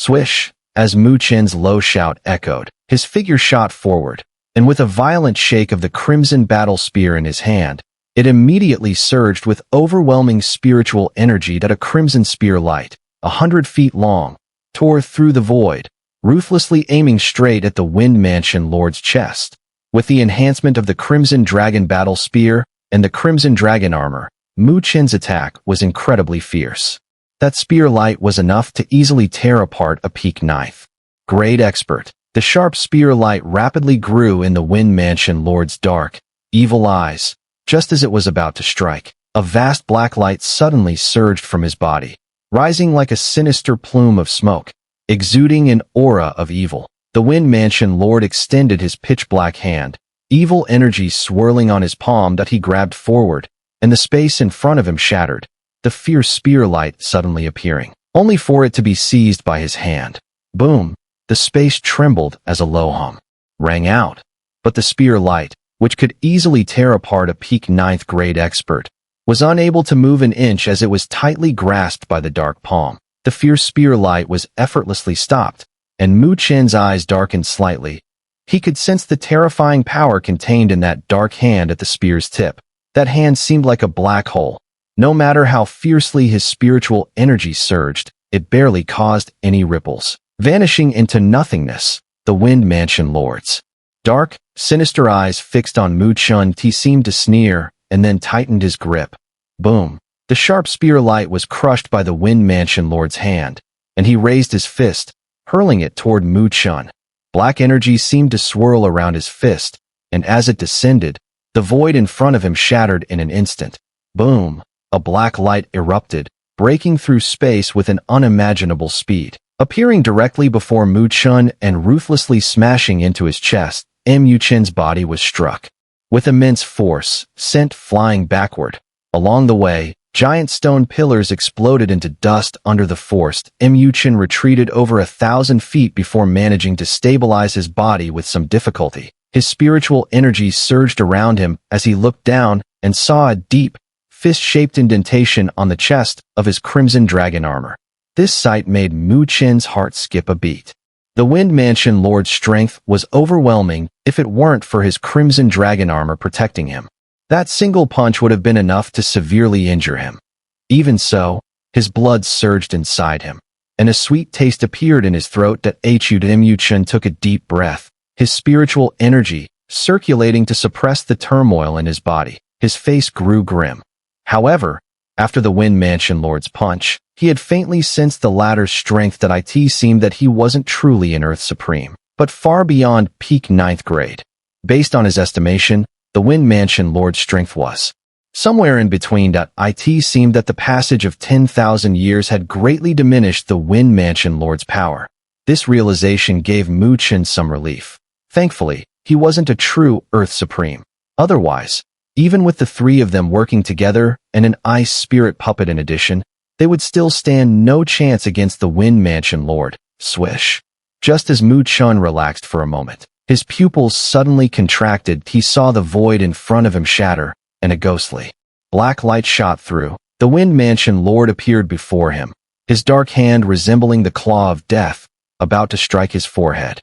Swish! As Mu Chen's low shout echoed, his figure shot forward, and with a violent shake of the crimson battle spear in his hand, it immediately surged with overwhelming spiritual energy that a crimson spear light, 100 feet long, tore through the void, ruthlessly aiming straight at the Wind Mansion Lord's chest. With the enhancement of the Crimson Dragon Battle Spear and the Crimson Dragon Armor, Mu Chen's attack was incredibly fierce. That spear light was enough to easily tear apart a peak ninth grade expert. The sharp spear light rapidly grew in the Wind Mansion Lord's dark, evil eyes. Just as it was about to strike, a vast black light suddenly surged from his body, rising like a sinister plume of smoke, exuding an aura of evil. The Wind Mansion Lord extended his pitch-black hand, evil energy swirling on his palm that he grabbed forward, and the space in front of him shattered, the fierce spear light suddenly appearing, only for it to be seized by his hand. Boom! The space trembled as a low hum rang out, but the spear light, which could easily tear apart a peak ninth grade expert, was unable to move an inch as it was tightly grasped by the dark palm. The fierce spear light was effortlessly stopped, and Mu Chen's eyes darkened slightly. He could sense the terrifying power contained in that dark hand at the spear's tip. That hand seemed like a black hole. No matter how fiercely his spiritual energy surged, it barely caused any ripples. Vanishing into nothingness, the Wind Mansion Lord's dark, sinister eyes fixed on Mu Chen. He seemed to sneer, and then tightened his grip. Boom! The sharp spear light was crushed by the Wind Mansion Lord's hand, and he raised his fist, hurling it toward Mu Chen. Black energy seemed to swirl around his fist, and as it descended, the void in front of him shattered in an instant. Boom! A black light erupted, breaking through space with an unimaginable speed, appearing directly before Mu Chen and ruthlessly smashing into his chest. Mu Chen's body was struck with immense force, sent flying backward. Along the way, giant stone pillars exploded into dust under the force. Mu Chen retreated over 1,000 feet before managing to stabilize his body with some difficulty. His spiritual energy surged around him as he looked down and saw a deep, fist-shaped indentation on the chest of his Crimson Dragon armor. This sight made Mu Chen's heart skip a beat. The Wind Mansion Lord's strength was overwhelming if it weren't for his Crimson Dragon armor protecting him. That single punch would have been enough to severely injure him. Even so, his blood surged inside him, and a sweet taste appeared in his throat that ached. Mu Chen took a deep breath, his spiritual energy circulating to suppress the turmoil in his body. His face grew grim. However, after the Wind Mansion Lord's punch, he had faintly sensed the latter's strength. That it seemed that he wasn't truly an Earth Supreme, but far beyond peak ninth grade. Based on his estimation, the Wind Mansion Lord's strength was somewhere in between. It seemed that the passage of 10,000 years had greatly diminished the Wind Mansion Lord's power. This realization gave Mu Chen some relief. Thankfully, he wasn't a true Earth Supreme. Otherwise, even with the three of them working together and an ice spirit puppet in addition, they would still stand no chance against the Wind Mansion Lord. Swish! Just as Mu Chen relaxed for a moment, his pupils suddenly contracted. He saw the void in front of him shatter, and a ghostly black light shot through. The Wind Mansion Lord appeared before him, his dark hand resembling the claw of death, about to strike his forehead.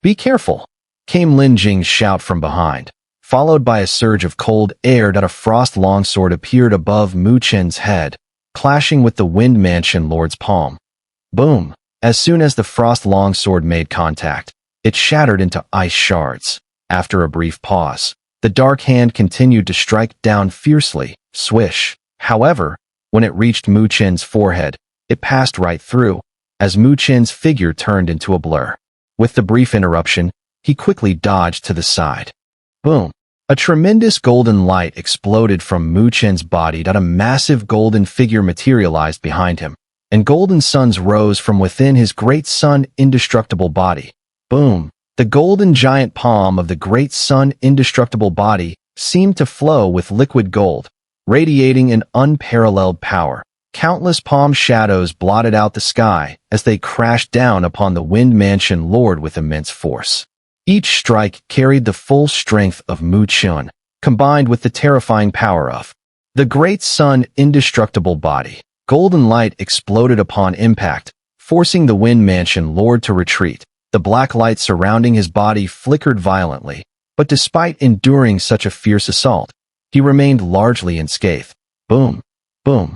"Be careful!" came Lin Jing's shout from behind, followed by a surge of cold air. That a frost longsword appeared above Mu Chen's head, clashing with the Wind Mansion Lord's palm. Boom! As soon as the frost longsword made contact, it shattered into ice shards. After a brief pause, the dark hand continued to strike down fiercely. Swish! However, when it reached Mu Chen's forehead, it passed right through, as Mu Chen's figure turned into a blur. With the brief interruption, he quickly dodged to the side. Boom! A tremendous golden light exploded from Mu Chen's body. A massive golden figure materialized behind him, and golden suns rose from within his great sun indestructible body. Boom! The golden giant palm of the great sun indestructible body seemed to flow with liquid gold, radiating an unparalleled power. Countless palm shadows blotted out the sky as they crashed down upon the Wind Mansion Lord with immense force. Each strike carried the full strength of Mu Chen, combined with the terrifying power of the great sun indestructible body. Golden light exploded upon impact, forcing the Wind Mansion Lord to retreat. The black light surrounding his body flickered violently, but despite enduring such a fierce assault, he remained largely unscathed. Boom, boom.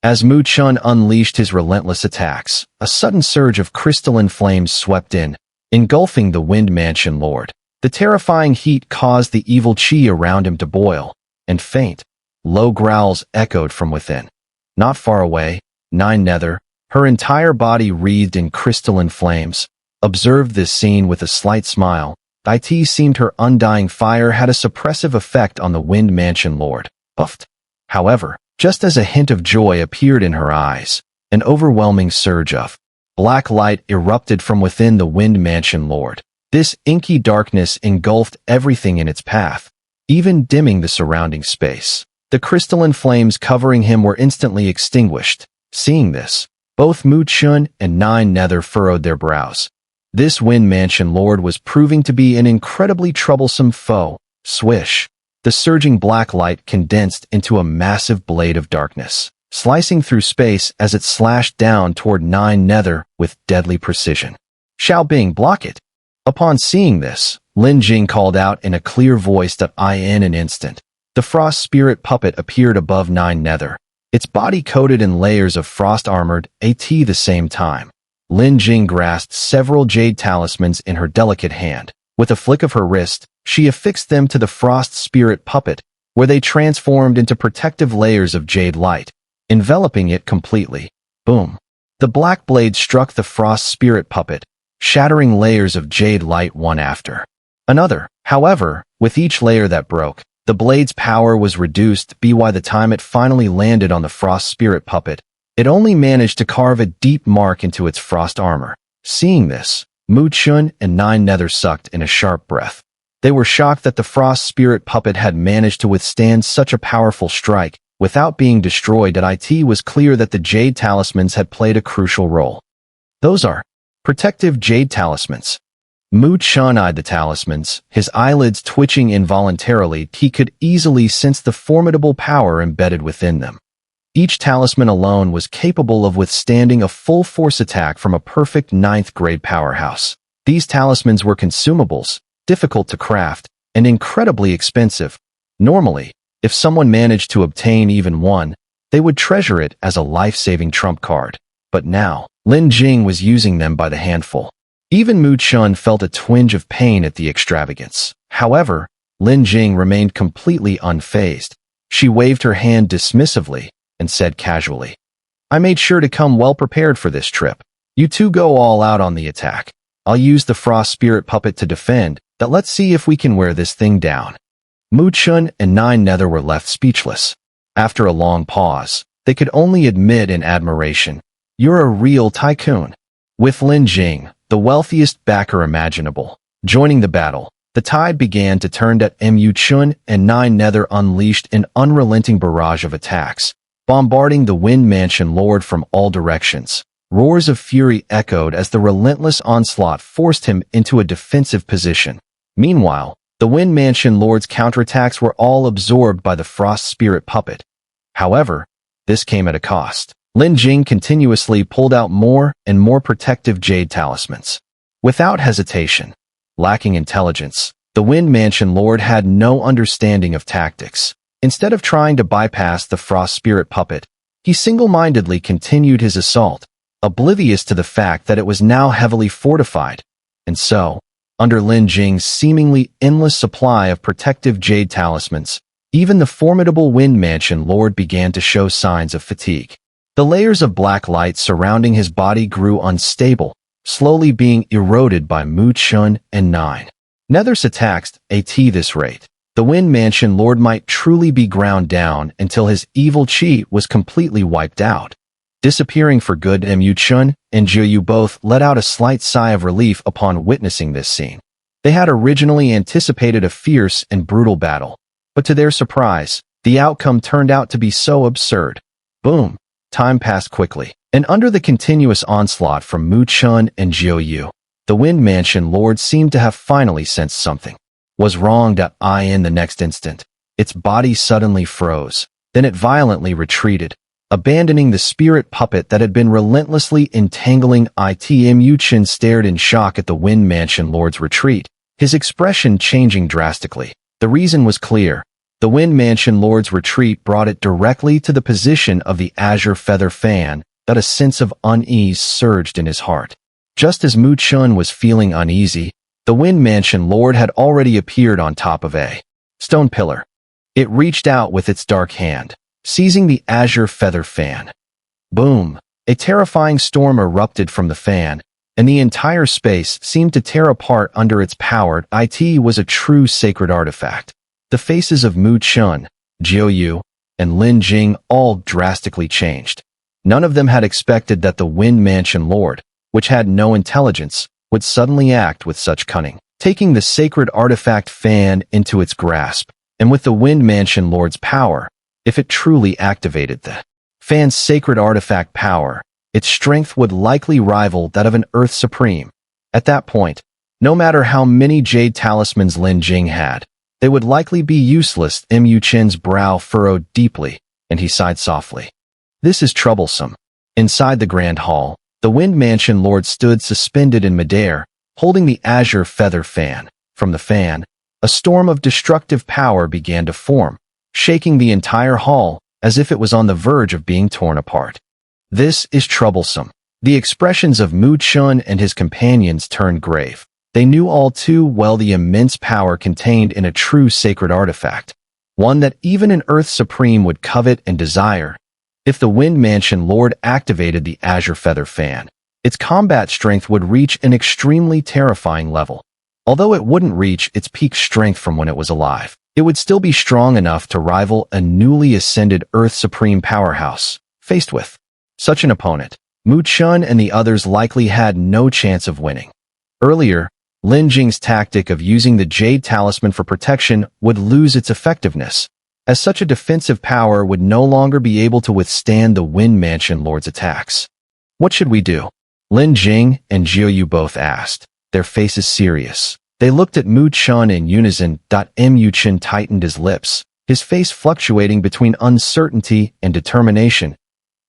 As Mu Chun unleashed his relentless attacks, a sudden surge of crystalline flames swept in, engulfing the Wind Mansion Lord. The terrifying heat caused the evil chi around him to boil, and faint, low growls echoed from within. Not far away, Nine Nether, her entire body wreathed in crystalline flames, observed this scene with a slight smile. It seemed her undying fire had a suppressive effect on the Wind Mansion Lord. Puffed. However, just as a hint of joy appeared in her eyes, an overwhelming surge of black light erupted from within the Wind Mansion Lord. This inky darkness engulfed everything in its path, even dimming the surrounding space. The crystalline flames covering him were instantly extinguished. Seeing this, both Mu Chun and Nine Nether furrowed their brows. This Wind Mansion Lord was proving to be an incredibly troublesome foe. Swish. The surging black light condensed into a massive blade of darkness, slicing through space as it slashed down toward Nine Nether with deadly precision. Xiao Bing, block it! Upon seeing this, Lin Jing called out in a clear voice that in an instant, the frost spirit puppet appeared above Nine Nether, its body coated in layers of frost armored at the same time. Lin Jing grasped several jade talismans in her delicate hand. With a flick of her wrist, she affixed them to the frost spirit puppet, where they transformed into protective layers of jade light, enveloping it completely. Boom. The black blade struck the frost spirit puppet, shattering layers of jade light one after another. However, with each layer that broke, the blade's power was reduced. By the time it finally landed on the frost spirit puppet, it only managed to carve a deep mark into its frost armor. Seeing this, Mu Chun and Nine Nether sucked in a sharp breath. They were shocked that the frost spirit puppet had managed to withstand such a powerful strike without being destroyed. It was clear that the jade talismans had played a crucial role. Those are protective jade talismans. Mu Chun eyed the talismans, his eyelids twitching involuntarily. He could easily sense the formidable power embedded within them. Each talisman alone was capable of withstanding a full force attack from a perfect 9th grade powerhouse. These talismans were consumables, difficult to craft, and incredibly expensive. Normally, if someone managed to obtain even one, they would treasure it as a life-saving trump card. But now, Lin Jing was using them by the handful. Even Mu Chun felt a twinge of pain at the extravagance. However, Lin Jing remained completely unfazed. She waved her hand dismissively and said casually, "I made sure to come well prepared for this trip. You two go all out on the attack. I'll use the frost spirit puppet to defend. Let's see if we can wear this thing down." Mu Chun and Nine Nether were left speechless. After a long pause, they could only admit in admiration, "You're a real tycoon." With Lin Jing, the wealthiest backer imaginable, joining the battle, the tide began to turn. Mu Chun and Nine Nether unleashed an unrelenting barrage of attacks, bombarding the Wind Mansion Lord from all directions. Roars of fury echoed as the relentless onslaught forced him into a defensive position. Meanwhile, the Wind Mansion Lord's counterattacks were all absorbed by the frost spirit puppet. However, this came at a cost. Lin Jing continuously pulled out more and more protective jade talismans. Without hesitation, lacking intelligence, the Wind Mansion Lord had no understanding of tactics. Instead of trying to bypass the frost spirit puppet, he single-mindedly continued his assault, oblivious to the fact that it was now heavily fortified. And so, under Lin Jing's seemingly endless supply of protective jade talismans, even the formidable Wind Mansion Lord began to show signs of fatigue. The layers of black light surrounding his body grew unstable, slowly being eroded by Mu Chun and Nine Nether's attacks. At this rate, the Wind Mansion Lord might truly be ground down until his evil chi was completely wiped out. Disappearing for good. Mu Chun and Zhu Yan both let out a slight sigh of relief upon witnessing this scene. They had originally anticipated a fierce and brutal battle, but to their surprise, the outcome turned out to be so absurd. Boom. Time passed quickly, and under the continuous onslaught from Mu Chun and Zhu Yan, the Wind Mansion Lord seemed to have finally sensed something was wrong. In the next instant, its body suddenly froze, then it violently retreated, abandoning the spirit puppet that had been relentlessly entangling it. Chen stared in shock at the Wind Mansion Lord's retreat, his expression changing drastically. The reason was clear. The Wind Mansion Lord's retreat brought it directly to the position of the Azure Feather Fan, that a sense of unease surged in his heart. Just as Mu Chun was feeling uneasy, the Wind Mansion Lord had already appeared on top of a stone pillar. It reached out with its dark hand, seizing the Azure Feather Fan. Boom! A terrifying storm erupted from the fan, and the entire space seemed to tear apart under its power. It was a true sacred artifact. The faces of Mu Chun, Jiu Yu, and Lin Jing all drastically changed. None of them had expected that the Wind Mansion Lord, which had no intelligence, would suddenly act with such cunning. Taking the sacred artifact fan into its grasp, and with the Wind Mansion Lord's power, if it truly activated the fan's sacred artifact power, its strength would likely rival that of an Earth Supreme. At that point, no matter how many jade talismans Lin Jing had, they would likely be useless. Mu Chen's brow furrowed deeply, and he sighed softly. This is troublesome. Inside the Grand Hall, the Wind Mansion Lord stood suspended in midair, holding the Azure Feather Fan. From the fan, a storm of destructive power began to form, shaking the entire hall as if it was on the verge of being torn apart. This is troublesome. The expressions of Mu Chun and his companions turned grave. They knew all too well the immense power contained in a true sacred artifact, one that even an Earth Supreme would covet and desire. If the Wind Mansion Lord activated the Azure Feather Fan, its combat strength would reach an extremely terrifying level. Although it wouldn't reach its peak strength from when it was alive, it would still be strong enough to rival a newly ascended Earth Supreme powerhouse. Faced with such an opponent, Mu Chun and the others likely had no chance of winning. Earlier, Lin Jing's tactic of using the Jade Talisman for protection would lose its effectiveness, as such a defensive power would no longer be able to withstand the Wind Mansion Lord's attacks. What should we do? Lin Jing and Jiu Yu both asked, their faces serious. They looked at Mu Chun in unison. Mu Chun tightened his lips, his face fluctuating between uncertainty and determination.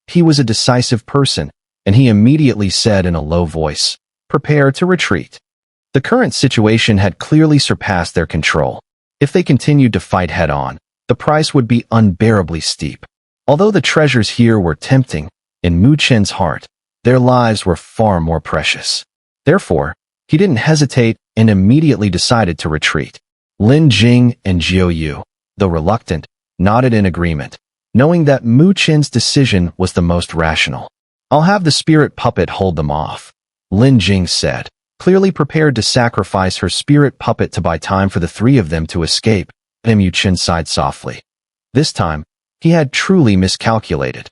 He was a decisive person, and he immediately said in a low voice, "Prepare to retreat." The current situation had clearly surpassed their control. If they continued to fight head-on, the price would be unbearably steep. Although the treasures here were tempting, in Mu Chen's heart, their lives were far more precious. Therefore, he didn't hesitate and immediately decided to retreat. Lin Jing and Jiu Yu, though reluctant, nodded in agreement, knowing that Mu Chen's decision was the most rational. "I'll have the spirit puppet hold them off," Lin Jing said, clearly prepared to sacrifice her spirit puppet to buy time for the three of them to escape. Mu Chen sighed softly. This time, he had truly miscalculated.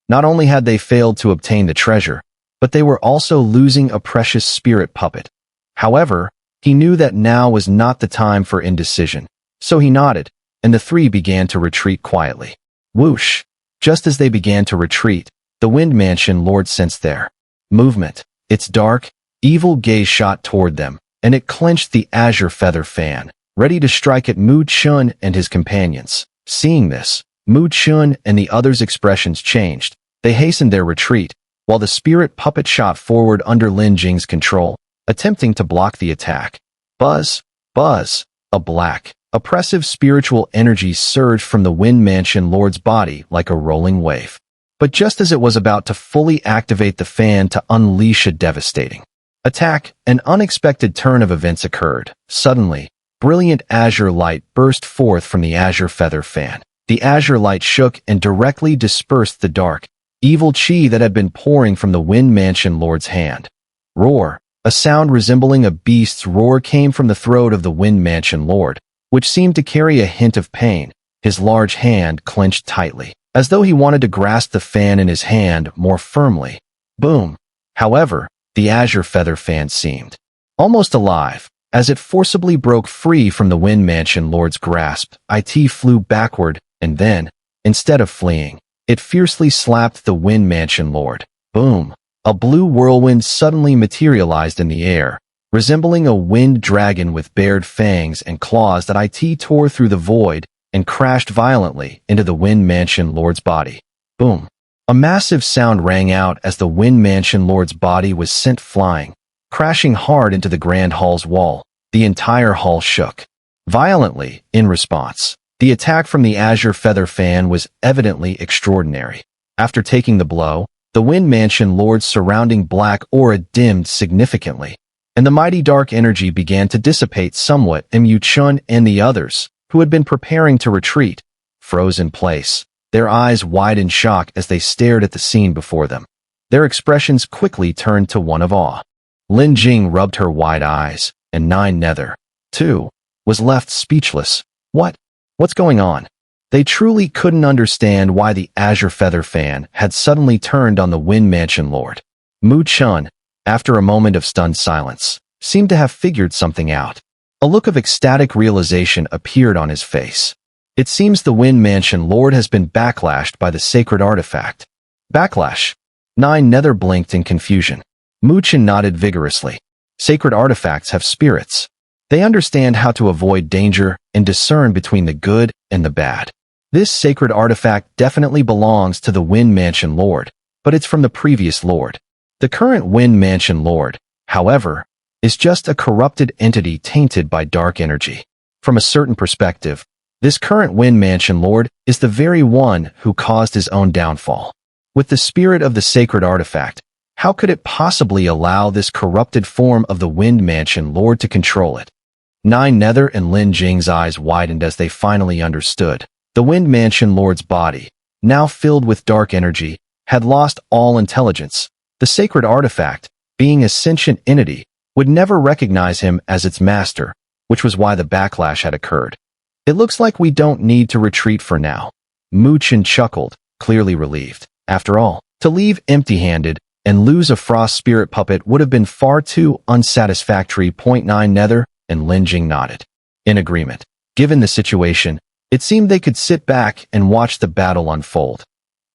Not only had they failed to obtain the treasure, but they were also losing a precious spirit puppet. However, he knew that now was not the time for indecision, so he nodded, and the three began to retreat quietly. Whoosh! Just as they began to retreat, the Wind Mansion Lord sensed their movement. Its dark, evil gaze shot toward them, and it clenched the Azure Feather Fan, ready to strike at Mu Chun and his companions. Seeing this, Mu Chun and the others' expressions changed. They hastened their retreat, while the spirit puppet shot forward under Lin Jing's control, attempting to block the attack. Buzz, buzz, a black, oppressive spiritual energy surged from the Wind Mansion Lord's body like a rolling wave. But just as it was about to fully activate the fan to unleash a devastating attack, an unexpected turn of events occurred. Suddenly, brilliant azure light burst forth from the Azure Feather Fan. The azure light shook and directly dispersed the dark, evil chi that had been pouring from the Wind Mansion Lord's hand. Roar! A sound resembling a beast's roar came from the throat of the Wind Mansion Lord, which seemed to carry a hint of pain. His large hand clenched tightly, as though he wanted to grasp the fan in his hand more firmly. Boom! However, the Azure Feather Fan seemed almost alive. As it forcibly broke free from the Wind Mansion Lord's grasp, it flew backward, and then, instead of fleeing, it fiercely slapped the Wind Mansion Lord. Boom! A blue whirlwind suddenly materialized in the air, resembling a wind dragon with bared fangs and claws that it tore through the void and crashed violently into the Wind Mansion Lord's body. Boom! A massive sound rang out as the Wind Mansion Lord's body was sent flying, crashing hard into the Grand Hall's wall. The entire hall shook violently in response. The attack from the Azure Feather Fan was evidently extraordinary. After taking the blow, the Wind Mansion Lord's surrounding black aura dimmed significantly, and the mighty dark energy began to dissipate somewhat. Chen and the others, who had been preparing to retreat, froze in place, their eyes wide in shock as they stared at the scene before them. Their expressions quickly turned to one of awe. Lin Jing rubbed her wide eyes, and Nine Nether, too, was left speechless. What's going on? They truly couldn't understand why the Azure Feather Fan had suddenly turned on the Wind Mansion Lord. Chen, after a moment of stunned silence, seemed to have figured something out. A look of ecstatic realization appeared on his face. It seems the Wind Mansion Lord has been backlashed by the sacred artifact. Backlash? Nine Nether blinked in confusion. Chen nodded vigorously. Sacred artifacts have spirits. They understand how to avoid danger and discern between the good and the bad. This sacred artifact definitely belongs to the Wind Mansion Lord, but it's from the previous Lord. The current Wind Mansion Lord, however, is just a corrupted entity tainted by dark energy. From a certain perspective, this current Wind Mansion Lord is the very one who caused his own downfall. With the spirit of the sacred artifact, how could it possibly allow this corrupted form of the Wind Mansion Lord to control it? Nine Nether and Lin Jing's eyes widened as they finally understood. The Wind Mansion Lord's body, now filled with dark energy, had lost all intelligence. The sacred artifact, being a sentient entity, would never recognize him as its master, which was why the backlash had occurred. It looks like we don't need to retreat for now. Chen chuckled, clearly relieved. After all, to leave empty-handed and lose a frost spirit puppet would have been far too unsatisfactory. Nine Nether and Lin Jing nodded. In agreement. Given the situation, it seemed they could sit back and watch the battle unfold.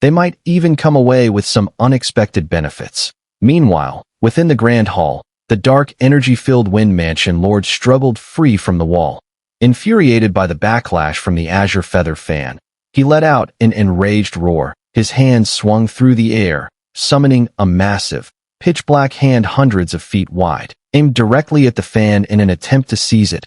They might even come away with some unexpected benefits. Meanwhile, within the Grand Hall, the dark energy-filled Wind Mansion Lord struggled free from the wall. Infuriated by the backlash from the Azure Feather Fan, he let out an enraged roar. His hands swung through the air, summoning a massive, pitch-black hand hundreds of feet wide, aimed directly at the fan in an attempt to seize it.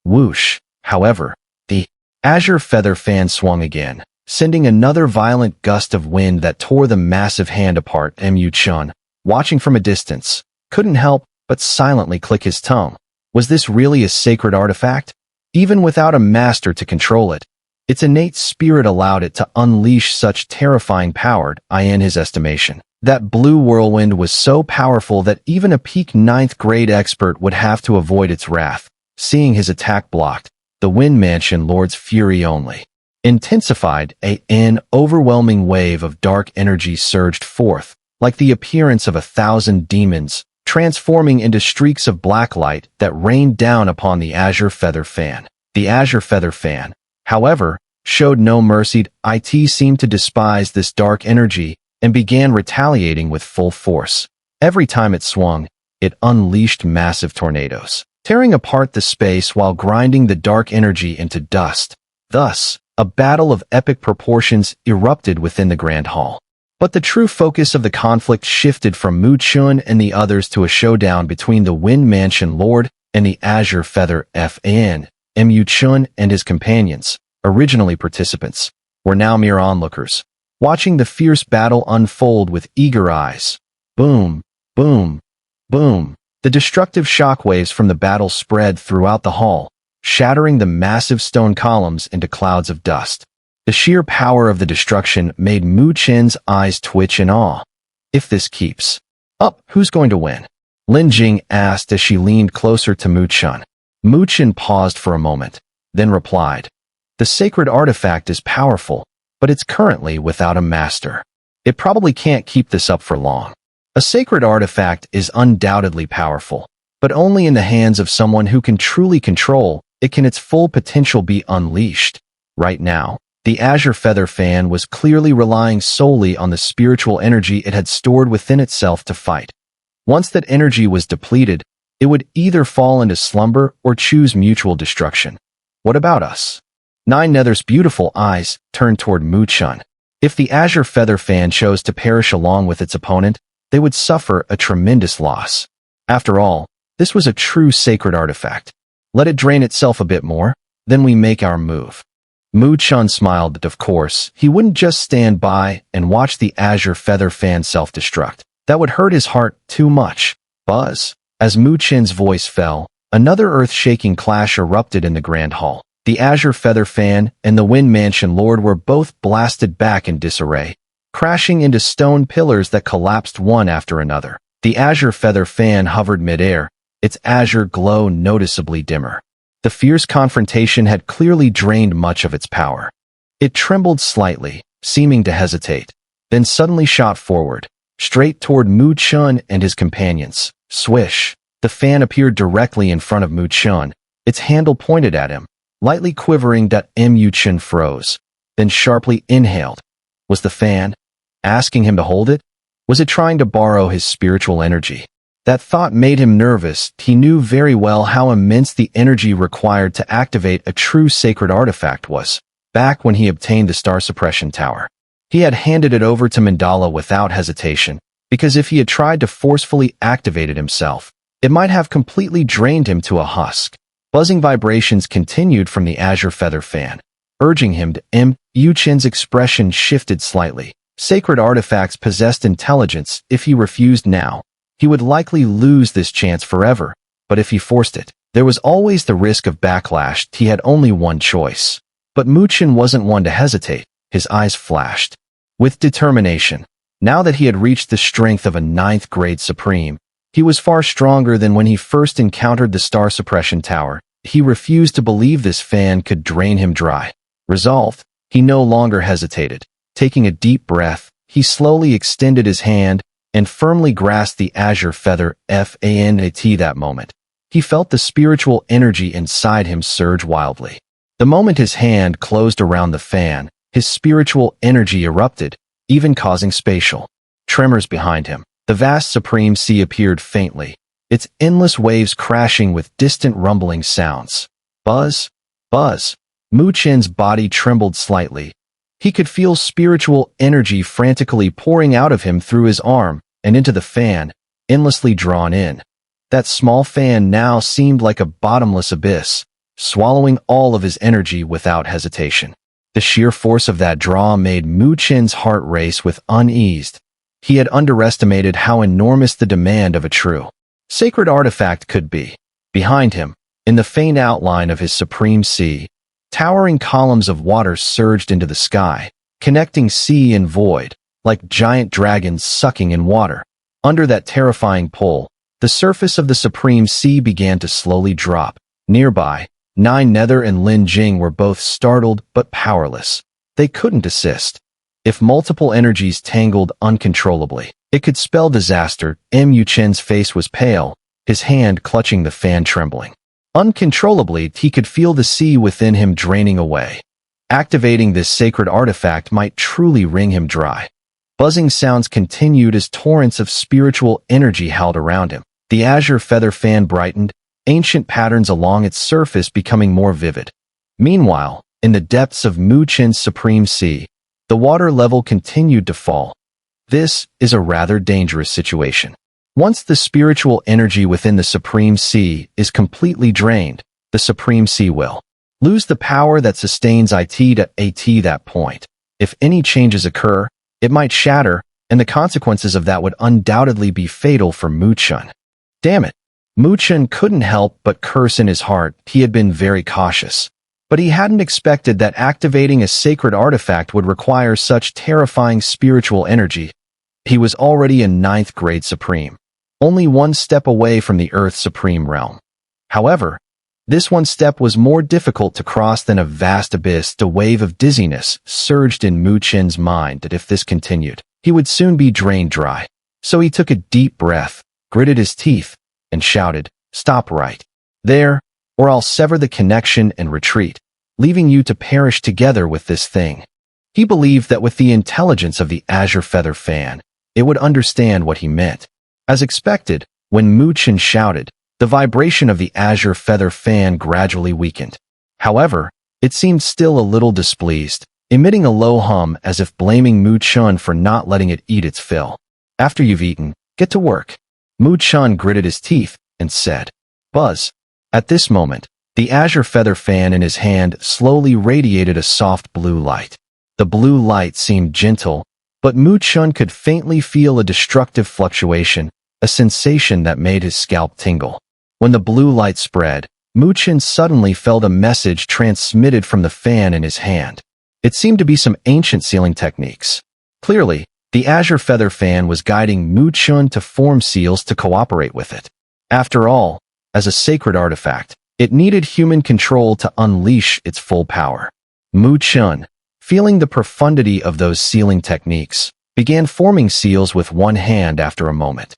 Whoosh! However, the Azure Feather Fan swung again, sending another violent gust of wind that tore the massive hand apart. Chen, watching from a distance, couldn't help but silently click his tongue. Was this really a sacred artifact? Even without a master to control it, its innate spirit allowed it to unleash such terrifying power. In his estimation, that blue whirlwind was so powerful that even a peak 9th grade expert would have to avoid its wrath. Seeing his attack blocked, the Wind Mansion Lord's fury only intensified. An overwhelming wave of dark energy surged forth, like the appearance of 1,000 demons, transforming into streaks of black light that rained down upon the Azure Feather Fan. The Azure Feather Fan, however, showed no mercy. It seemed to despise this dark energy and began retaliating with full force. Every time it swung, it unleashed massive tornadoes, tearing apart the space while grinding the dark energy into dust. Thus, a battle of epic proportions erupted within the Grand Hall. But the true focus of the conflict shifted from Chen and the others to a showdown between the Wind Mansion Lord and the Azure Feather Fan. Chen and his companions, originally participants, were now mere onlookers, watching the fierce battle unfold with eager eyes. Boom, boom, boom. The destructive shockwaves from the battle spread throughout the hall, shattering the massive stone columns into clouds of dust. The sheer power of the destruction made Chen's eyes twitch in awe. If this keeps up, who's going to win? Lin Jing asked as she leaned closer to Chen. Chen paused for a moment, then replied, "The sacred artifact is powerful, but it's currently without a master. It probably can't keep this up for long. A sacred artifact is undoubtedly powerful, but only in the hands of someone who can truly control it can its full potential be unleashed. Right now, the Azure Feather Fan was clearly relying solely on the spiritual energy it had stored within itself to fight. Once that energy was depleted, it would either fall into slumber or choose mutual destruction. What about us?" Nine Nether's beautiful eyes turned toward Chen. If the Azure Feather Fan chose to perish along with its opponent, they would suffer a tremendous loss. After all, this was a true sacred artifact. Let it drain itself a bit more, then we make our move. Mu Chen smiled, but of course, he wouldn't just stand by and watch the Azure Feather Fan self-destruct. That would hurt his heart too much. Buzz. As Mu Chen's voice fell, another earth-shaking clash erupted in the Grand Hall. The Azure Feather Fan and the Wind Mansion Lord were both blasted back in disarray, crashing into stone pillars that collapsed one after another. The Azure Feather Fan hovered midair, its azure glow noticeably dimmer. The fierce confrontation had clearly drained much of its power. It trembled slightly, seeming to hesitate, then suddenly shot forward, straight toward Mu Chen and his companions. Swish! The fan appeared directly in front of Mu Chen, its handle pointed at him, lightly quivering. Mu Chen froze, then sharply inhaled. Was the fan asking him to hold it? Was it trying to borrow his spiritual energy? That thought made him nervous. He knew very well how immense the energy required to activate a true sacred artifact was. Back when he obtained the Star Suppression Tower, he had handed it over to Mandala without hesitation, because if he had tried to forcefully activate it himself, it might have completely drained him to a husk. Buzzing vibrations continued from the Azure Feather Fan, urging him to Mu Chen's expression shifted slightly. Sacred artifacts possessed intelligence. If he refused now, he would likely lose this chance forever, but if he forced it, there was always the risk of backlash. He had only one choice. But Mu Chen wasn't one to hesitate. His eyes flashed with determination. Now that he had reached the strength of a 9th grade supreme, he was far stronger than when he first encountered the Star Suppression Tower. He refused to believe this fan could drain him dry. Resolved, he no longer hesitated. Taking a deep breath, he slowly extended his hand and firmly grasped the Azure Feather Fan. That moment, he felt the spiritual energy inside him surge wildly. The moment his hand closed around the fan, his spiritual energy erupted, even causing spatial tremors behind him. The vast supreme sea appeared faintly, its endless waves crashing with distant rumbling sounds. Buzz, buzz. Mu Chen's body trembled slightly. He could feel spiritual energy frantically pouring out of him through his arm and into the fan, endlessly drawn in. That small fan now seemed like a bottomless abyss, swallowing all of his energy without hesitation. The sheer force of that draw made Mu Chen's heart race with unease. He had underestimated how enormous the demand of a true sacred artifact could be. Behind him, in the faint outline of his supreme sea, towering columns of water surged into the sky, connecting sea and void, like giant dragons sucking in water. Under that terrifying pull, the surface of the supreme sea began to slowly drop. Nearby, Nine Nether and Lin Jing were both startled but powerless. They couldn't assist. If multiple energies tangled uncontrollably, it could spell disaster. Mu Chen's face was pale, his hand clutching the fan trembling. Uncontrollably, he could feel the sea within him draining away. Activating this sacred artifact might truly wring him dry. Buzzing sounds continued as torrents of spiritual energy howled around him. The Azure Feather Fan brightened, ancient patterns along its surface becoming more vivid. Meanwhile, in the depths of Mu Chen's supreme sea, the water level continued to fall. This is a rather dangerous situation. Once the spiritual energy within the supreme sea is completely drained, the supreme sea will lose the power that sustains it to at that point. If any changes occur, it might shatter, and the consequences of that would undoubtedly be fatal for Mu Chen. Damn it! Mu Chen couldn't help but curse in his heart. He had been very cautious, but he hadn't expected that activating a sacred artifact would require such terrifying spiritual energy. He was already a 9th grade supreme, only one step away from the Earth Supreme realm. However, this one step was more difficult to cross than a vast abyss. A wave of dizziness surged in Mu Chen's mind that if this continued, he would soon be drained dry. So he took a deep breath, gritted his teeth, and shouted, "Stop right there, or I'll sever the connection and retreat, leaving you to perish together with this thing." He believed that with the intelligence of the Azure Feather Fan, it would understand what he meant. As expected, when Mu Chen shouted, the vibration of the Azure Feather Fan gradually weakened. However, it seemed still a little displeased. emitting a low hum as if blaming Mu Chun for not letting it eat its fill. After you've eaten, get to work. Mu Chun gritted his teeth and said, "Buzz." At this moment, the azure feather fan in his hand slowly radiated a soft blue light. The blue light seemed gentle, but Mu Chun could faintly feel a destructive fluctuation, a sensation that made his scalp tingle. When the blue light spread, Mu Chun suddenly felt a message transmitted from the fan in his hand. It seemed to be some ancient sealing techniques. Clearly, the azure feather fan was guiding Mu Chun to form seals to cooperate with it. After all, as a sacred artifact, it needed human control to unleash its full power. Mu Chun, feeling the profundity of those sealing techniques, began forming seals with one hand after a moment.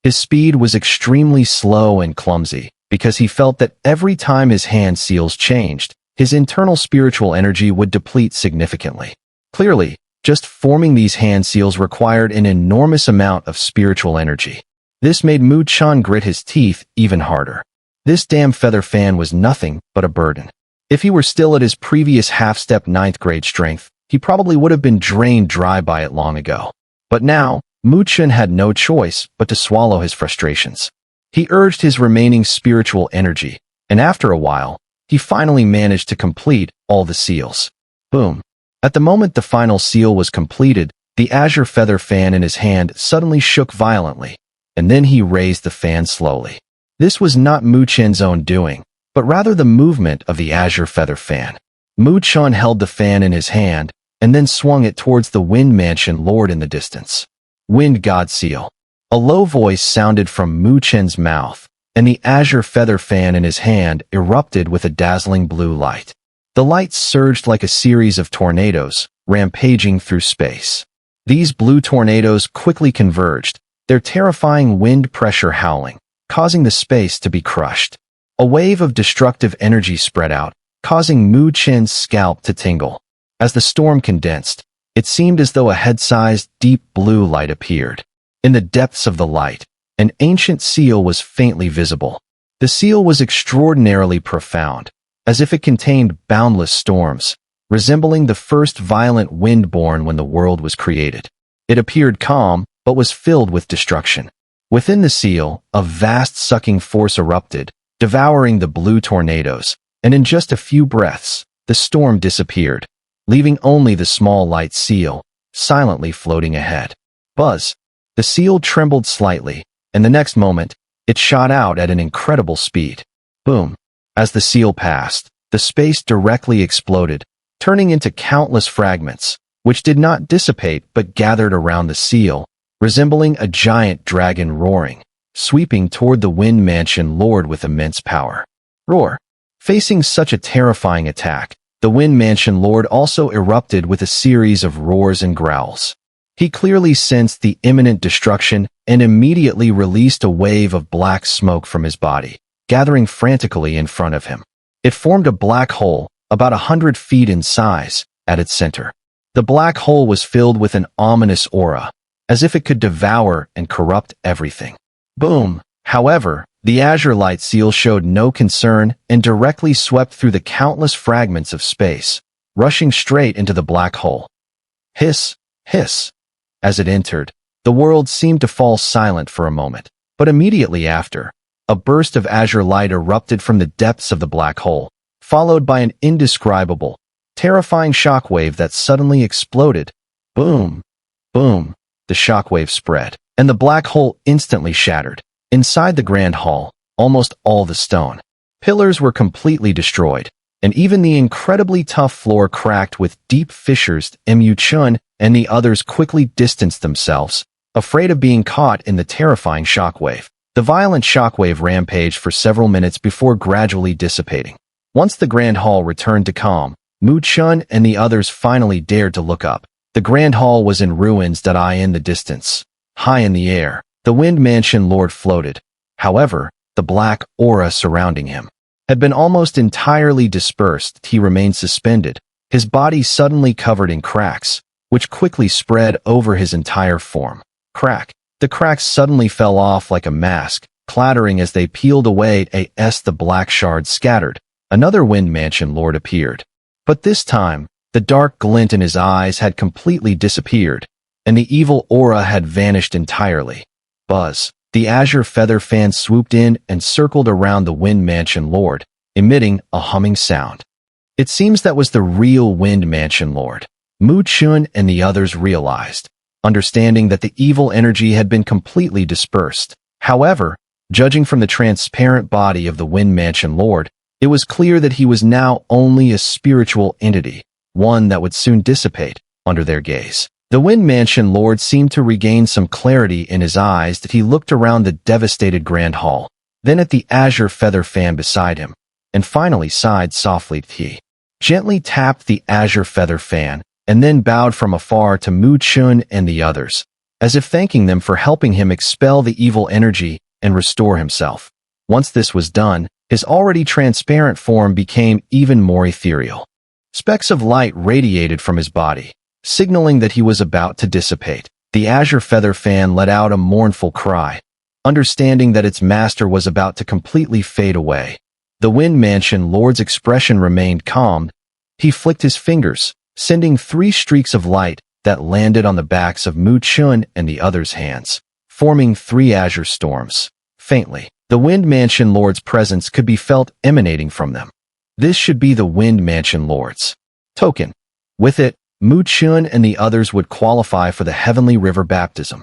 His speed was extremely slow and clumsy, because he felt that every time his hand seals changed, his internal spiritual energy would deplete significantly. Clearly, just forming these hand seals required an enormous amount of spiritual energy. This made Mu Chun grit his teeth even harder. This damn feather fan was nothing but a burden. If he were still at his previous half-step 9th grade strength, he probably would have been drained dry by it long ago. But now, Mu Chun had no choice but to swallow his frustrations. He urged his remaining spiritual energy, and after a while, he finally managed to complete all the seals. Boom. At the moment the final seal was completed, the azure feather fan in his hand suddenly shook violently, and then he raised the fan slowly. This was not Mu Chun's own doing, but rather the movement of the azure feather fan. Mu Chun held the fan in his hand, and then swung it towards the Wind Mansion Lord in the distance. Wind God Seal. A low voice sounded from Mu Chun's mouth, and the azure feather fan in his hand erupted with a dazzling blue light. The light surged like a series of tornadoes, rampaging through space. These blue tornadoes quickly converged, their terrifying wind pressure howling, causing the space to be crushed. A wave of destructive energy spread out, causing Mu Chun's scalp to tingle. As the storm condensed, it seemed as though a head-sized, deep blue light appeared. In the depths of the light, an ancient seal was faintly visible. The seal was extraordinarily profound, as if it contained boundless storms, resembling the first violent wind born when the world was created. It appeared calm, but was filled with destruction. Within the seal, a vast sucking force erupted, devouring the blue tornadoes, and in just a few breaths, the storm disappeared, leaving only the small light seal, silently floating ahead. Buzz. The seal trembled slightly, and the next moment, it shot out at an incredible speed. Boom. As the seal passed, the space directly exploded, turning into countless fragments, which did not dissipate but gathered around the seal, resembling a giant dragon roaring, sweeping toward the Wind Mansion Lord with immense power. Roar. Facing such a terrifying attack, the Wind Mansion Lord also erupted with a series of roars and growls. He clearly sensed the imminent destruction and immediately released a wave of black smoke from his body, gathering frantically in front of him. It formed a black hole, about 100 feet in size, at its center. The black hole was filled with an ominous aura, as if it could devour and corrupt everything. Boom! However, the azure light seal showed no concern and directly swept through the countless fragments of space, rushing straight into the black hole. Hiss! Hiss! As it entered, the world seemed to fall silent for a moment, but immediately after, a burst of azure light erupted from the depths of the black hole, followed by an indescribable, terrifying shockwave that suddenly exploded. Boom! Boom! The shockwave spread, and the black hole instantly shattered. Inside the grand hall, almost all the stone pillars were completely destroyed, and even the incredibly tough floor cracked with deep fissures. Mu Chun and the others quickly distanced themselves, afraid of being caught in the terrifying shockwave. The violent shockwave rampaged for several minutes before gradually dissipating. Once the grand hall returned to calm, Mu Chun and the others finally dared to look up. The grand hall was in ruins. In the distance, high in the air, the Wind Mansion Lord floated. However, the black aura surrounding him had been almost entirely dispersed. He remained suspended, his body suddenly covered in cracks, which quickly spread over his entire form. Crack. The cracks suddenly fell off like a mask, clattering as they peeled away. The black shards scattered. Another Wind Mansion Lord appeared. But this time, The dark glint in his eyes had completely disappeared, and the evil aura had vanished entirely. Buzz. The azure feather fan swooped in and circled around the Wind Mansion Lord, emitting a humming sound. It seems that was the real Wind Mansion Lord. Mu Chun and the others realized, understanding that the evil energy had been completely dispersed. However, judging from the transparent body of the Wind Mansion Lord, it was clear that he was now only a spiritual entity, one that would soon dissipate under their gaze. The Wind Mansion Lord seemed to regain some clarity in his eyes as he looked around the devastated Grand Hall, then at the azure feather fan beside him, and finally sighed softly. He gently tapped the azure feather fan, and then bowed from afar to Mu Chun and the others, as if thanking them for helping him expel the evil energy and restore himself. Once this was done, his already transparent form became even more ethereal. Specks of light radiated from his body, signaling that he was about to dissipate. The azure feather fan let out a mournful cry, understanding that its master was about to completely fade away. The Wind Mansion Lord's expression remained calm. He flicked his fingers, sending 3 streaks of light that landed on the backs of Mu Chun and the others' hands, forming 3 azure storms. Faintly, the Wind Mansion Lord's presence could be felt emanating from them. This should be the Wind Mansion Lord's token. With it, Mu Chun and the others would qualify for the Heavenly River baptism.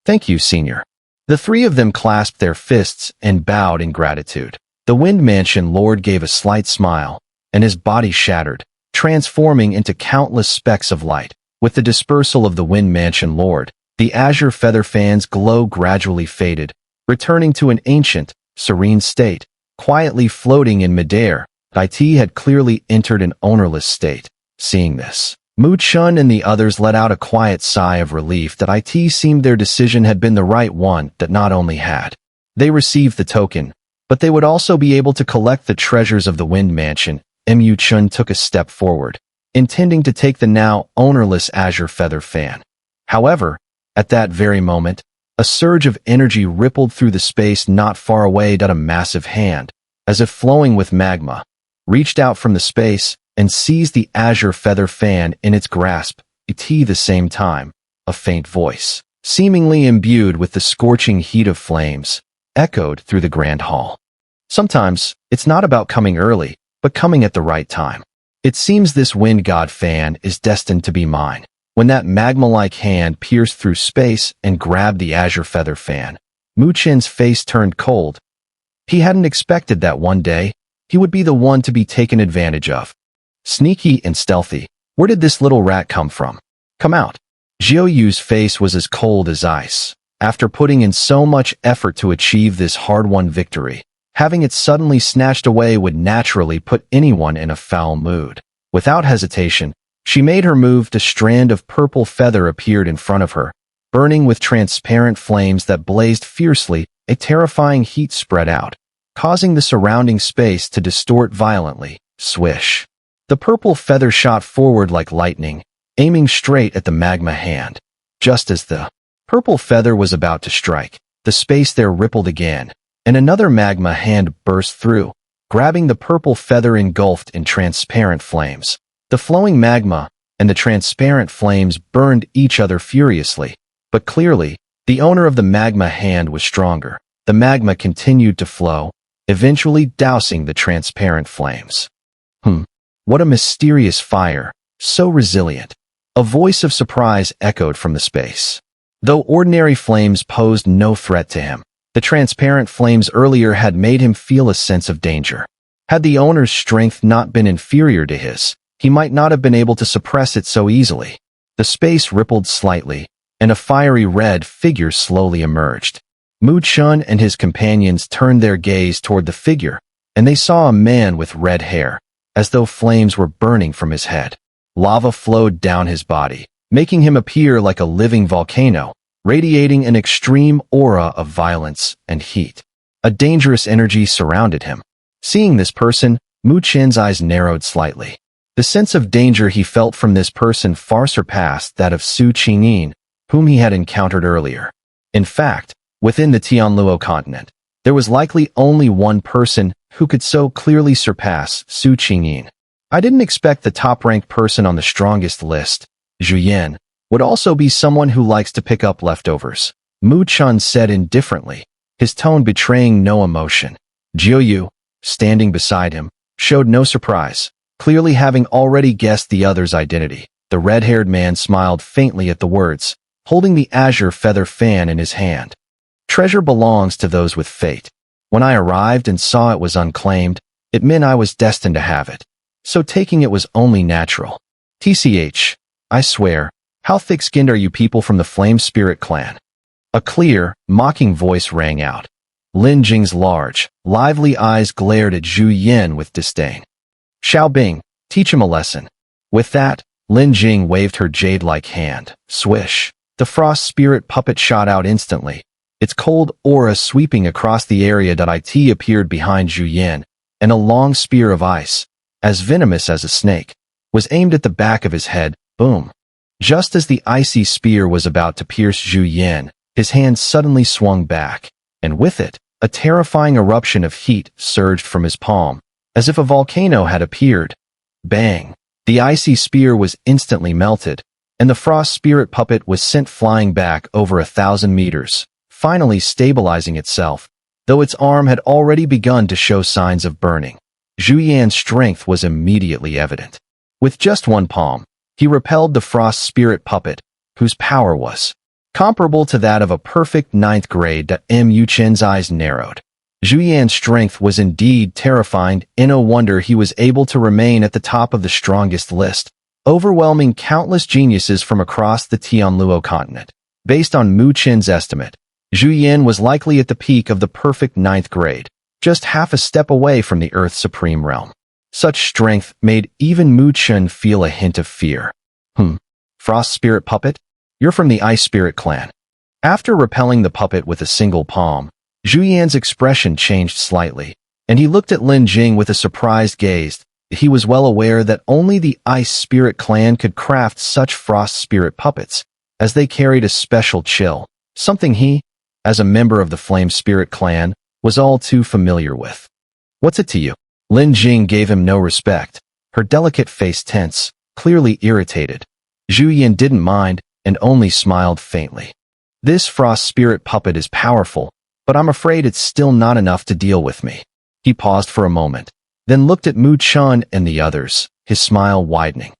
Thank you, Senior. The 3 of them clasped their fists and bowed in gratitude. The Wind Mansion Lord gave a slight smile, and his body shattered, transforming into countless specks of light. With the dispersal of the Wind Mansion Lord, the azure feather fan's glow gradually faded, returning to an ancient, serene state, quietly floating in midair. IT had clearly entered an ownerless state. Seeing this, Mu Chun and the others let out a quiet sigh of relief that it seemed their decision had been the right one. That not only had they received the token, but they would also be able to collect the treasures of the Wind Mansion. Mu Chun took a step forward, intending to take the now ownerless azure feather fan. However, at that very moment, a surge of energy rippled through the space not far away. A massive hand, as if flowing with magma, reached out from the space and seized the azure feather fan in its grasp. At the same time, a faint voice, seemingly imbued with the scorching heat of flames, echoed through the grand hall. Sometimes, it's not about coming early, but coming at the right time. It seems this wind god fan is destined to be mine. When that magma-like hand pierced through space and grabbed the azure feather fan, Mu Chen's face turned cold. He hadn't expected that one day, he would be the one to be taken advantage of. Sneaky and stealthy, where did this little rat come from? Come out. Zhou Yu's face was as cold as ice. After putting in so much effort to achieve this hard-won victory, having it suddenly snatched away would naturally put anyone in a foul mood. Without hesitation, she made her move. A strand of purple feather appeared in front of her, burning with transparent flames that blazed fiercely. A terrifying heat spread out, causing the surrounding space to distort violently. Swish. The purple feather shot forward like lightning, aiming straight at the magma hand. Just as the purple feather was about to strike, the space there rippled again, and another magma hand burst through, grabbing the purple feather engulfed in transparent flames. The flowing magma and the transparent flames burned each other furiously, but clearly, the owner of the magma hand was stronger. The magma continued to flow, eventually dousing the transparent flames. What a mysterious fire, so resilient. A voice of surprise echoed from the space. Though ordinary flames posed no threat to him, the transparent flames earlier had made him feel a sense of danger. Had the owner's strength not been inferior to his, he might not have been able to suppress it so easily. The space rippled slightly, and a fiery red figure slowly emerged. Mu Chun and his companions turned their gaze toward the figure, and they saw a man with red hair, as though flames were burning from his head. Lava flowed down his body, making him appear like a living volcano, radiating an extreme aura of violence and heat. A dangerous energy surrounded him. Seeing this person, Mu Chen's eyes narrowed slightly. The sense of danger he felt from this person far surpassed that of Su Qingyin, whom he had encountered earlier. In fact, within the Tianluo continent, there was likely only one person who could so clearly surpass Su Qingyin. I didn't expect the top-ranked person on the strongest list, Zhu Yan, would also be someone who likes to pick up leftovers. Chen said indifferently, his tone betraying no emotion. Jiu, standing beside him, showed no surprise, clearly having already guessed the other's identity. The red-haired man smiled faintly at the words, holding the azure feather fan in his hand. Treasure belongs to those with fate. When I arrived and saw it was unclaimed, it meant I was destined to have it. So taking it was only natural. TCH, I swear, how thick-skinned are you people from the Flame Spirit clan? A clear, mocking voice rang out. Lin Jing's large, lively eyes glared at Zhu Yan with disdain. Xiao Bing, teach him a lesson. With that, Lin Jing waved her jade-like hand. Swish. The frost spirit puppet shot out instantly, its cold aura sweeping across the area. It appeared behind Zhu Yan, and a long spear of ice, as venomous as a snake, was aimed at the back of his head. Boom. Just as the icy spear was about to pierce Zhu Yan, his hand suddenly swung back, and with it, a terrifying eruption of heat surged from his palm, as if a volcano had appeared. Bang! The icy spear was instantly melted, and the frost spirit puppet was sent flying back over 1,000 meters, finally stabilizing itself, though its arm had already begun to show signs of burning. Zhu Yan's strength was immediately evident. With just one palm, he repelled the frost spirit puppet, whose power was comparable to that of a perfect 9th grade. Chen's eyes narrowed. Zhu Yan's strength was indeed terrifying, and no wonder he was able to remain at the top of the strongest list, overwhelming countless geniuses from across the Tianluo continent. Based on Chen's estimate, Zhu Yan was likely at the peak of the perfect 9th grade, just half a step away from the Earth's supreme realm. Such strength made even Chen feel a hint of fear. Frost Spirit Puppet? You're from the Ice Spirit clan. After repelling the puppet with a single palm, Zhu Yan's expression changed slightly, and he looked at Lin Jing with a surprised gaze. He was well aware that only the Ice Spirit clan could craft such frost spirit puppets, as they carried a special chill, something he, as a member of the Flame Spirit clan, was all too familiar with. What's it to you? Lin Jing gave him no respect, her delicate face tense, clearly irritated. Zhu Yan didn't mind, and only smiled faintly. This frost spirit puppet is powerful, but I'm afraid it's still not enough to deal with me. He paused for a moment, then looked at Chen and the others, his smile widening.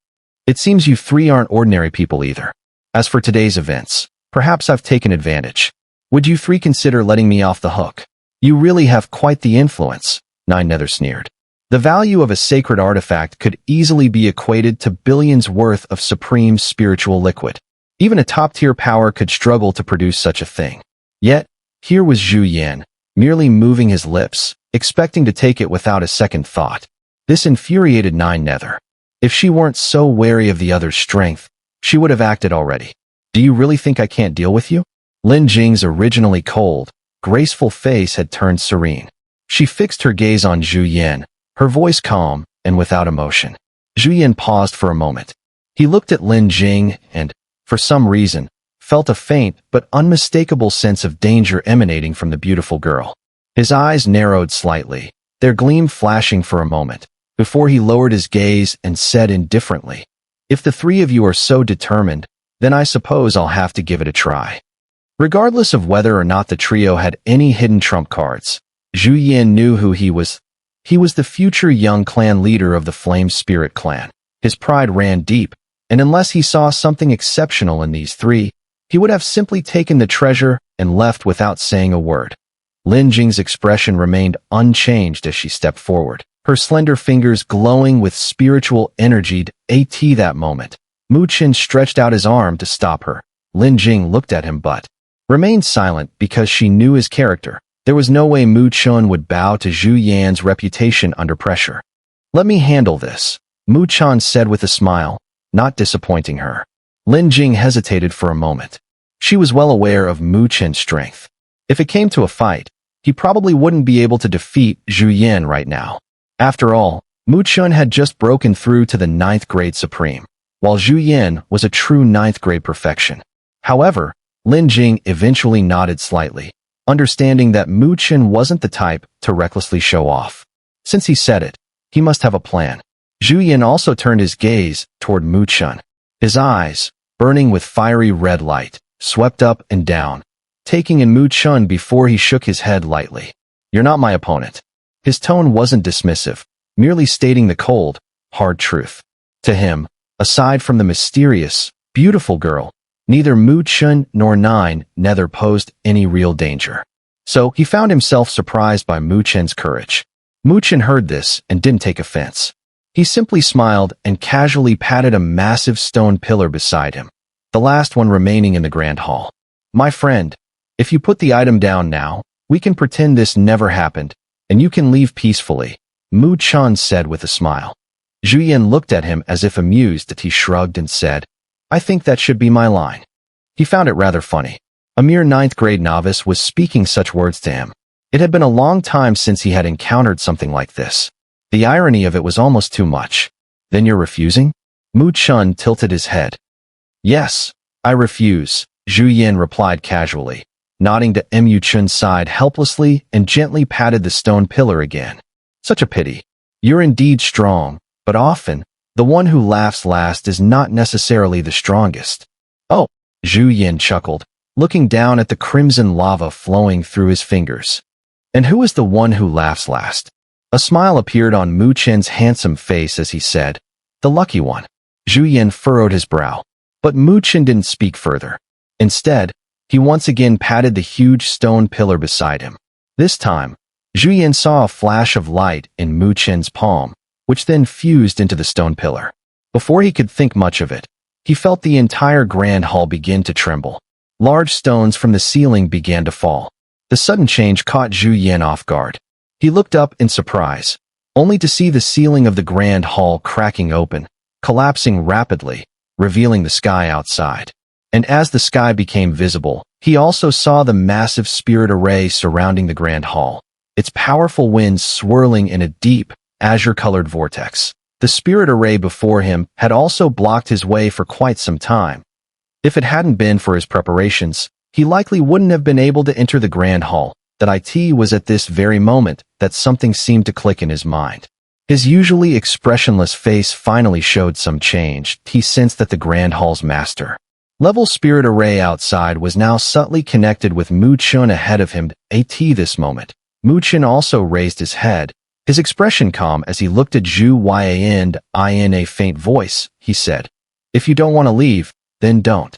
It seems you three aren't ordinary people either. As for today's events, perhaps I've taken advantage. Would you three consider letting me off the hook? You really have quite the influence, Nine Nether sneered. The value of a sacred artifact could easily be equated to billions worth of supreme spiritual liquid. Even a top-tier power could struggle to produce such a thing. Yet, here was Zhu Yan, merely moving his lips, expecting to take it without a second thought. This infuriated Nine Nether. If she weren't so wary of the other's strength, she would have acted already. Do you really think I can't deal with you? Lin Jing's originally cold, graceful face had turned serene. She fixed her gaze on Zhu Yan, her voice calm and without emotion. Zhu Yan paused for a moment. He looked at Lin Jing and, for some reason, felt a faint but unmistakable sense of danger emanating from the beautiful girl. His eyes narrowed slightly, their gleam flashing for a moment, before he lowered his gaze and said indifferently, "If the three of you are so determined, then I suppose I'll have to give it a try." Regardless of whether or not the trio had any hidden trump cards, Zhu Yan knew who he was. He was the future young clan leader of the Flame Spirit clan. His pride ran deep, and unless he saw something exceptional in these three, he would have simply taken the treasure and left without saying a word. Lin Jing's expression remained unchanged as she stepped forward, her slender fingers glowing with spiritual energy. At that moment, Chen stretched out his arm to stop her. Lin Jing looked at him but remained silent because she knew his character. There was no way Chen would bow to Zhu Yan's reputation under pressure. "Let me handle this," Chen said with a smile, not disappointing her. Lin Jing hesitated for a moment. She was well aware of Chen's strength. If it came to a fight, he probably wouldn't be able to defeat Zhu Yan right now. After all, Chen had just broken through to the 9th grade supreme, while Zhu Yan was a true 9th grade perfection. However, Lin Jing eventually nodded slightly, understanding that Chen wasn't the type to recklessly show off. Since he said it, he must have a plan. Zhu Yan also turned his gaze toward Mu Chen. His eyes, burning with fiery red light, swept up and down, taking in Mu Chen before he shook his head lightly. "You're not my opponent." His tone wasn't dismissive, merely stating the cold, hard truth. To him, aside from the mysterious, beautiful girl, neither Mu Chen nor Nine Nether posed any real danger. So he found himself surprised by Mu Chen's courage. Mu Chen heard this and didn't take offense. He simply smiled and casually patted a massive stone pillar beside him, the last one remaining in the grand hall. "My friend, if you put the item down now, we can pretend this never happened, and you can leave peacefully," Mu Chen said with a smile. Zhu Yan looked at him as if amused that he shrugged and said, "I think that should be my line." He found it rather funny. A mere 9th grade novice was speaking such words to him. It had been a long time since he had encountered something like this. The irony of it was almost too much. "Then you're refusing?" Mu Chen tilted his head. "Yes, I refuse," Zhu Yan replied casually, nodding to Mu Chen's side helplessly and gently patted the stone pillar again. "Such a pity. You're indeed strong, but often, the one who laughs last is not necessarily the strongest." "Oh," Zhu Yan chuckled, looking down at the crimson lava flowing through his fingers. "And who is the one who laughs last?" A smile appeared on Mu Chen's handsome face as he said, "The lucky one." Zhu Yan furrowed his brow, but Mu Chen didn't speak further. Instead, he once again patted the huge stone pillar beside him. This time, Zhu Yan saw a flash of light in Mu Chen's palm, which then fused into the stone pillar. Before he could think much of it, he felt the entire grand hall begin to tremble. Large stones from the ceiling began to fall. The sudden change caught Zhu Yan off guard. He looked up in surprise, only to see the ceiling of the grand hall cracking open, collapsing rapidly, revealing the sky outside. And as the sky became visible, he also saw the massive spirit array surrounding the grand hall, its powerful winds swirling in a deep, azure-colored vortex. The spirit array before him had also blocked his way for quite some time. If it hadn't been for his preparations, he likely wouldn't have been able to enter the grand hall. That it was at this very moment that something seemed to click in his mind. His usually expressionless face finally showed some change. He sensed that the grand hall's master level spirit array outside was now subtly connected with Mu Chen ahead of him. At this moment, Mu Chen also raised his head, his expression calm as he looked at Zhu Yan. In a faint voice, he said, "If you don't want to leave, then don't."